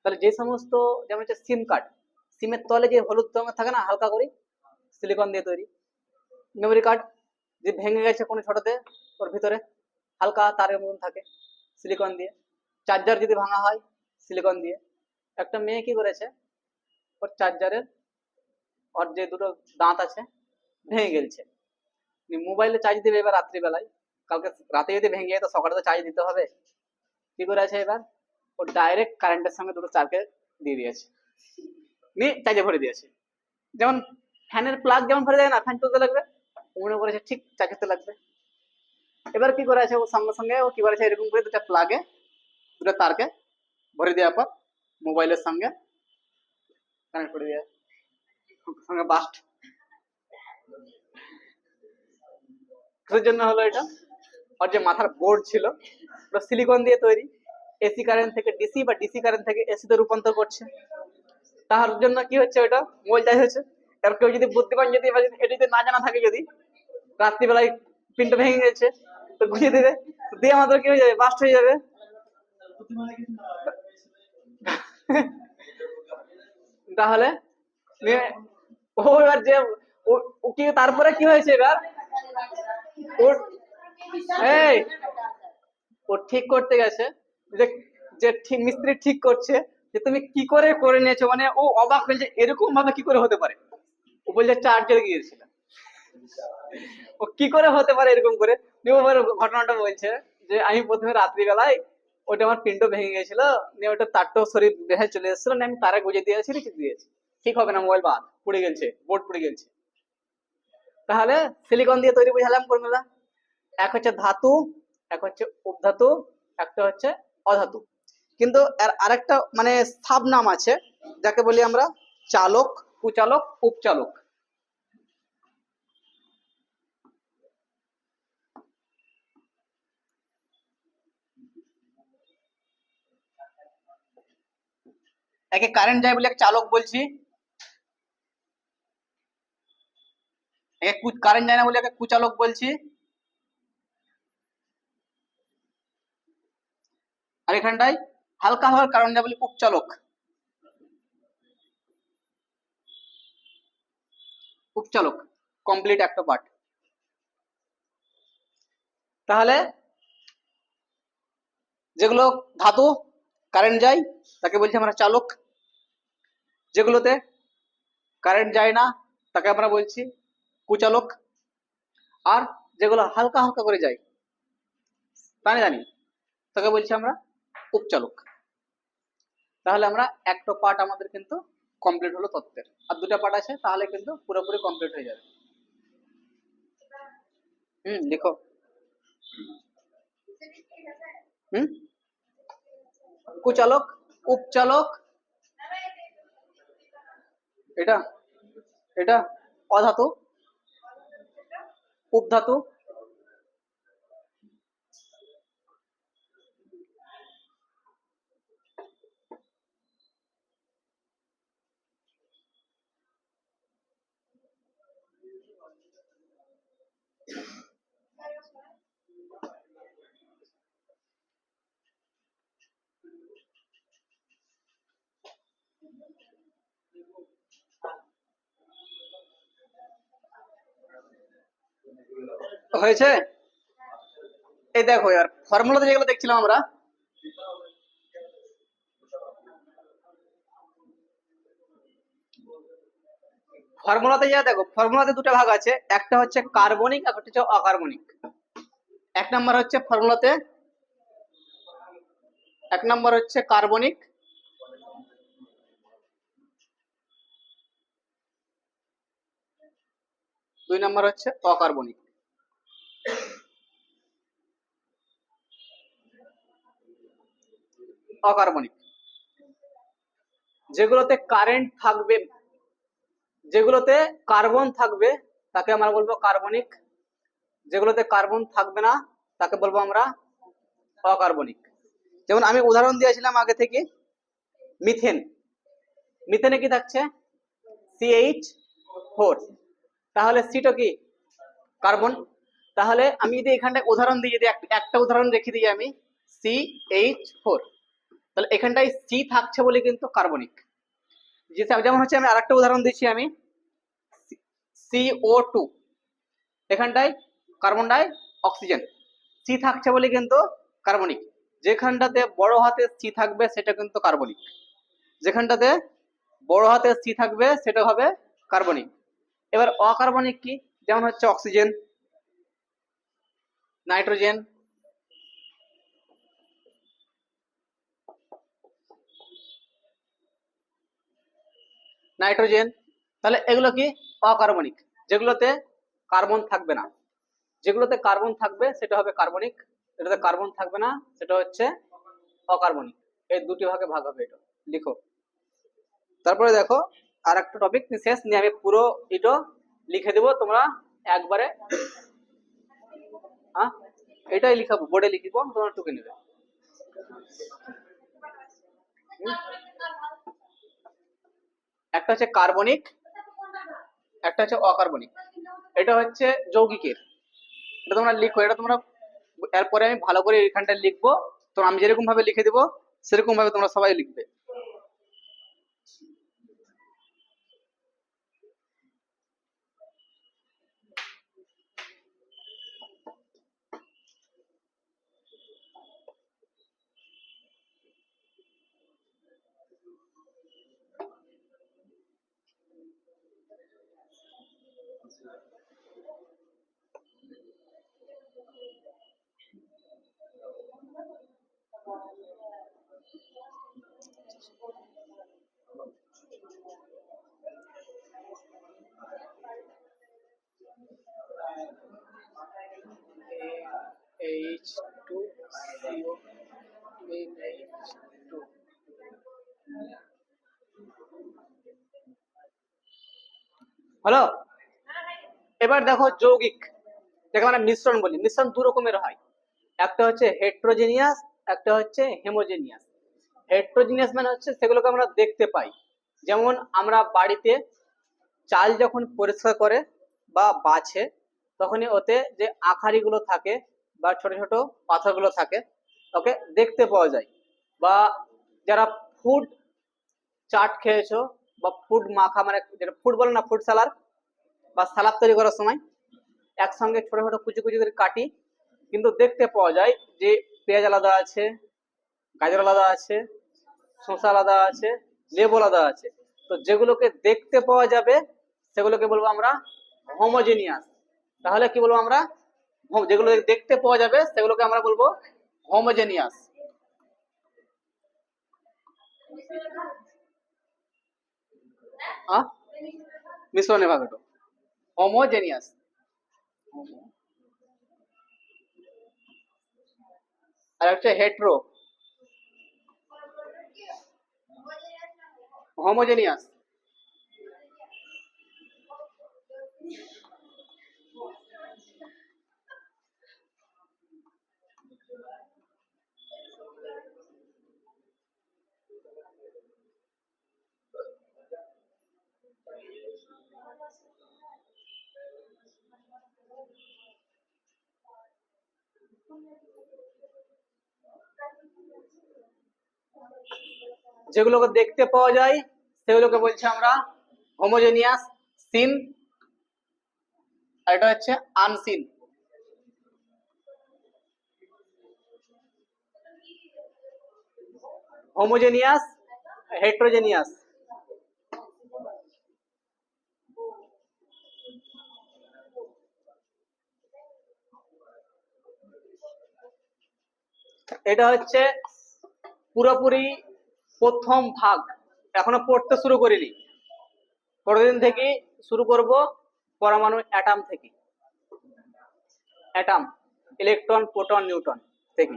তাহলে যে সমস্ত, যেমন হচ্ছে সিম কার্ড, সিমের তলে যে হলুদ রঙের থাকে না হালকা করে, সিলিকন দিয়ে তৈরি। মেমোরি কার্ড যে ভেঙে গেছে কোনো ছোটতে, ওর ভিতরে হালকা তারের মতন থাকে, সিলিকন দিয়ে। চার্জার যদি ভাঙা হয়, সিলিকন দিয়ে। একটা মেয়ে কি করেছে, ওর চার্জারের ওর যে দুটো দাঁত আছে ভেঙে গেছে। মোবাইলে চার্জ দিবে এবার রাত্রিবেলায়, কালকে রাতে যদি ভেঙে যায় তো সকালে তো চার্জ দিতে হবে। কি করে আছে এবার, ও ডাইরেক্ট কারেন্টের সঙ্গে দুটো চার্জকে দিয়ে দিয়েছে, নিয়ে চার্জে ভরে দিয়েছে। যেমন ফ্যানের প্লাগ যেমন ভরে দেয় না, ফ্যান চলতে লাগবে, মনে করেছে ঠিক চার্জতে লাগবে। এবার কি করে আছে, ও সঙ্গে সঙ্গে ও কি করেছে, এরকম করে দুটো প্লাগে দুটো তারকে ভরে দেওয়ার পর মোবাইলের সঙ্গে কানেক্ট করে দিয়ে সঙ্গে বাস্ট। কিসের জন্য হলো এটা, আর যে মাথার বোর্ড ছিল ওটা সিলিকন দিয়ে তৈরি, এসি কারেন্ট থেকে ডিসি বা ডিসি কারেন্ট থেকে এসি তে রূপান্তর করছে। তার জন্য কি হচ্ছে, ওটা মোবাইল চার্জ হচ্ছে। এবার কেউ যদি বুদ্ধিমান, যদি এটিতে না জানা থাকে, যদি রাত্রিবেলায় পিনটা ভেঙে গেছে তো ঘুরিয়ে দেবে, দিয়ে আমাদের কি হয়ে যাবে, বাস্ট হয়ে যাবে। তাহলে ও এবার যে ও কি, তারপরে কি হয়েছে এবার, ওর এই ও ঠিক করতে গেছে, যে যে ঠিক মিস্ত্রি ঠিক করছে, যে তুমি কি করে করে নিয়েছো, মানে ও অবাক হয়েছে এরকম ভাবে কি করে হতে পারে। ও বলছে চার্জে গিয়েছিল। ও কি করে হতে পারে এরকম করে। নিয়ে ওর ঘটনাটা বলছে যে আমি প্রথমে রাত্রিবেলায় ওটা আমার পিন্টো ভেঙে গেছিল, নিয়ে ওটা তারটাও শরীর বেহে চলে এসেছিল, নিয়ে আমি তারে গুজে দিয়েছি, রেখে দিয়েছি। ঠিক হবে না, মোবাইল বাদ, পুড়ে গেছে, বোর্ড পুড়ে গেছে। তাহলে সিলিকন দিয়ে তৈরি বুঝালাম কোনগুলা, এক হচ্ছে ধাতু, এক হচ্ছে উপধাতু, একটা হচ্ছে অধাতু। কিন্তু এর আরেকটা মানে সাব নাম আছে, যাকে বলি আমরা চালক, কুচালক, উপচালক। একে কারেন্ট যায় বলে এক চালক বলছি, একে কারেন্ট যায় না বলে একে কুচালক বলছি, আর এখানটায় হালকা হওয়ার কারণ যায় বলি উপচালক। উপচালক কমপ্লিট একটা পার্ট। তাহলে যেগুলো ধাতু কারেন্ট যায় তাকে বলছি আমরা চালক, যেগুলোতে কারেন্ট যায় না তাকে আমরা বলছি কুচালক, আর যেগুলো হালকা হালকা করে যায় জানি জানি তাকে বলছি আমরা উপচালক। তাহলে আমরা একটা পার্ট আমাদের কিন্তু কমপ্লিট হলো তত্ত্বের, আর দুটা পার্ট আছে, তাহলে কিন্তু পুরোপুরি কমপ্লিট হয়ে যাবে। লিখো। হুম কুচালক, উপচালক, এটা এটা অধাতু, উপধাতু, হয়েছে। এই দেখো यार, ফর্মুলাতে যেগুলো দেখছিলাম আমরা, ফর্মুলাতে যা দেখো, ফর্মুলাতে দুটো ভাগ আছে, একটা হচ্ছে কার্বনিক, আর একটা হচ্ছে অকার্বনিক। এক নাম্বার হচ্ছে ফর্মুলাতে, এক নাম্বার হচ্ছে কার্বনিক, দুই নাম্বার হচ্ছে অকার্বনিক। অকার্বনিক। যেগুলোতে কারেন্ট থাকবে, যেগুলোতে কার্বন থাকবে তাকে আমরা বলবো কার্বনিক, যেগুলোতে কার্বন থাকবে না তাকে বলবো আমরা অকার্বনিক। যেমন আমি উদাহরণ দিয়েছিলাম আগে থেকে, মিথেন। মিথেনে কি থাকছে? CH4। তাহলে সিটা কি? কার্বন। তাহলে আমি যদি এখানটায় উদাহরণ দিই, যদি একটা উদাহরণ রেখে দিই আমি, CH4, তাহলে এখানটায় সি থাকছে বলে কিন্তু কার্বনিক। যেমন হচ্ছে আমি আরেকটা উদাহরণ দিচ্ছি আমি, CO2, এখানটায় কার্বন ডাই অক্সিজেন, সি থাকছে বলে কিন্তু কার্বনিক। যেখানটাতে বড় হাতের সি থাকবে সেটা কিন্তু কার্বনিক, যেখানটাতে বড় হাতের সি থাকবে সেটা হবে কার্বনিক। এবার অকার্বনিক কি? যেমন হচ্ছে অক্সিজেন, নাইট্রোজেন, নাইট্রোজেন, তাহলে এগুলো কি? অকার্বনিক, যেগুলোতে কার্বন থাকবে না। যেগুলোতে কার্বন থাকবে সেটা হবে কার্বনিক, যেটাতে কার্বন থাকবে না সেটা হচ্ছে অকার্বনিক। এই দুটি ভাগে ভাগ হবে, এটা লিখো। তারপরে দেখো আর একটা টপিক শেষ নিয়ে আমি পুরো এটা লিখে দেবো, তোমরা একবারে হ্যাঁ এটাই লিখাবো, বোর্ডে লিখিব, তোমরা টুকে নেবে। একটা হচ্ছে কার্বনিক, একটা হচ্ছে অকার্বনিক। এটা হচ্ছে যৌগিকের, এটা তোমরা লিখো, এটা তোমরা এরপরে আমি ভালো করে এখানটা লিখবো, তো আমি যেরকম ভাবে লিখে দিব সেরকম ভাবে তোমরা সবাই লিখবে। H2CO, NH2। হলো? এবার দেখো যৌগিক, যাকে আমরা মিশ্রণ বলি। মিশ্রণ দু রকমের হয়, একটা হচ্ছে হেট্রোজেনিয়াস, একটা হচ্ছে হেমোজেনিয়াস। হেট্রোজেনিয়াস মানে হচ্ছে সেগুলোকে আমরা দেখতে পাই, যেমন আমরা বাড়িতে চাল যখন পরিষ্কার করে বা বাছে তখনই ওতে যে আখাড়িগুলো থাকে বা ছোট ছোট পাথরগুলো থাকে ওকে দেখতে পাওয়া যায়। বা যারা ফুড চাট খেয়েছো বা ফুড মাখা, মানে যেটা ফুড বলে না, ফুড সালাড বা সালাদ তৈরি করার সময় একসঙ্গে ছোট ছোট কুচি কুচি করে কাটি, কিন্তু দেখতে পাওয়া যায় যে পেঁয়াজ আলাদা আছে, গাজর আলাদা আছে, শসা আলাদা আছে, লেবু আলাদা আছে। তো যেগুলোকে দেখতে পাওয়া যাবে সেগুলোকে বলবো আমরা হোমোজেনিয়াস। তাহলে কি বলবো আমরা? যেগুলো দেখতে পাওয়া যাবে সেগুলোকে আমরা বলবো হোমোজেনিয়াস। মিশ্রণে ভাগ হতো হোমোজেনিয়াস। আর হচ্ছে হেট্রো হোমোজেনিয়াস। যেগুলোকে দেখতে পাওয়া যায় সেগুলোকে বলছি আমরা হোমোজেনিয়াস সিন, আর এটা হচ্ছে আনসিন। হোমোজেনিয়াস, হেট্রোজেনিয়াস। এটা হচ্ছে পুরোপুরি প্রথম ভাগ, এখনো পড়তে শুরু করিনি। পরের দিন থেকে শুরু করব পরমাণু অ্যাটম থেকে, অ্যাটম ইলেকট্রন প্রোটন নিউট্রন থেকে।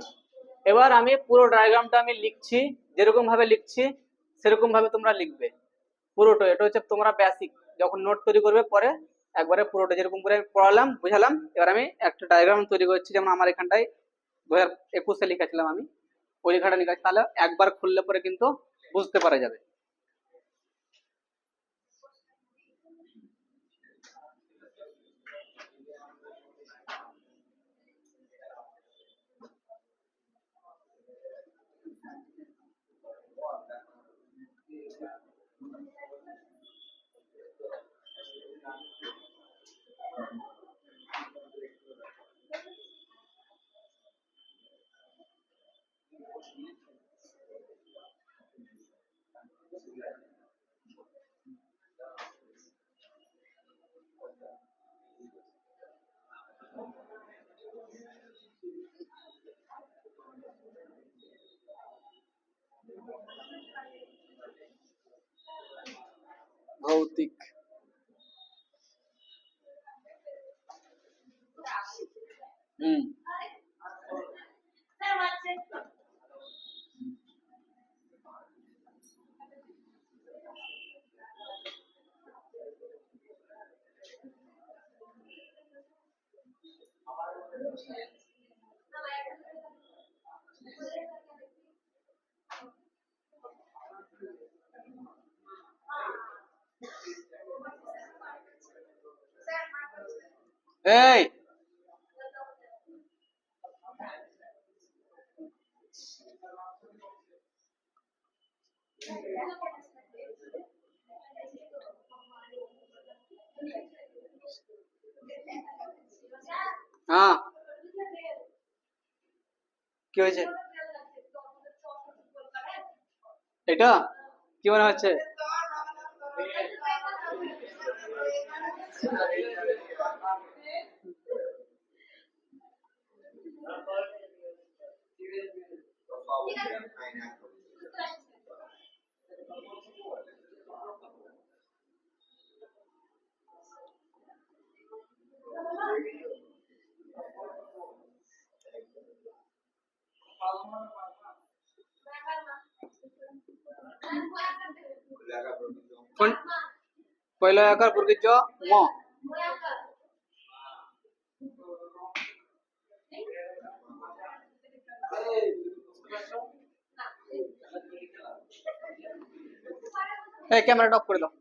এবার আমি পুরো ডায়াগ্রামটা আমি লিখছি, যেরকম ভাবে লিখছি সেরকম ভাবে তোমরা লিখবে পুরোটা। এটা হচ্ছে তোমরা বেসিক, যখন নোট তৈরি করবে পরে একবারে পুরোটা যেরকম করে আমি পড়ালাম বুঝালাম, এবার আমি একটা ডায়াগ্রাম তৈরি করছি। যেমন আমার এখানটায় 2021-এ লিখেছিলাম আমি, ওই লেখাটা লিখেছি, তাহলে একবার খুললে পরে কিন্তু বুঝতে পারা যাবে। ভৌতিক, হুম, এই হ্যাঁ, কি হয়েছে? এটা কি মনে হচ্ছে? কোন পয়লা আকার বর্গের জ ম। এই ক্যামেরাটা অফ করে দাও।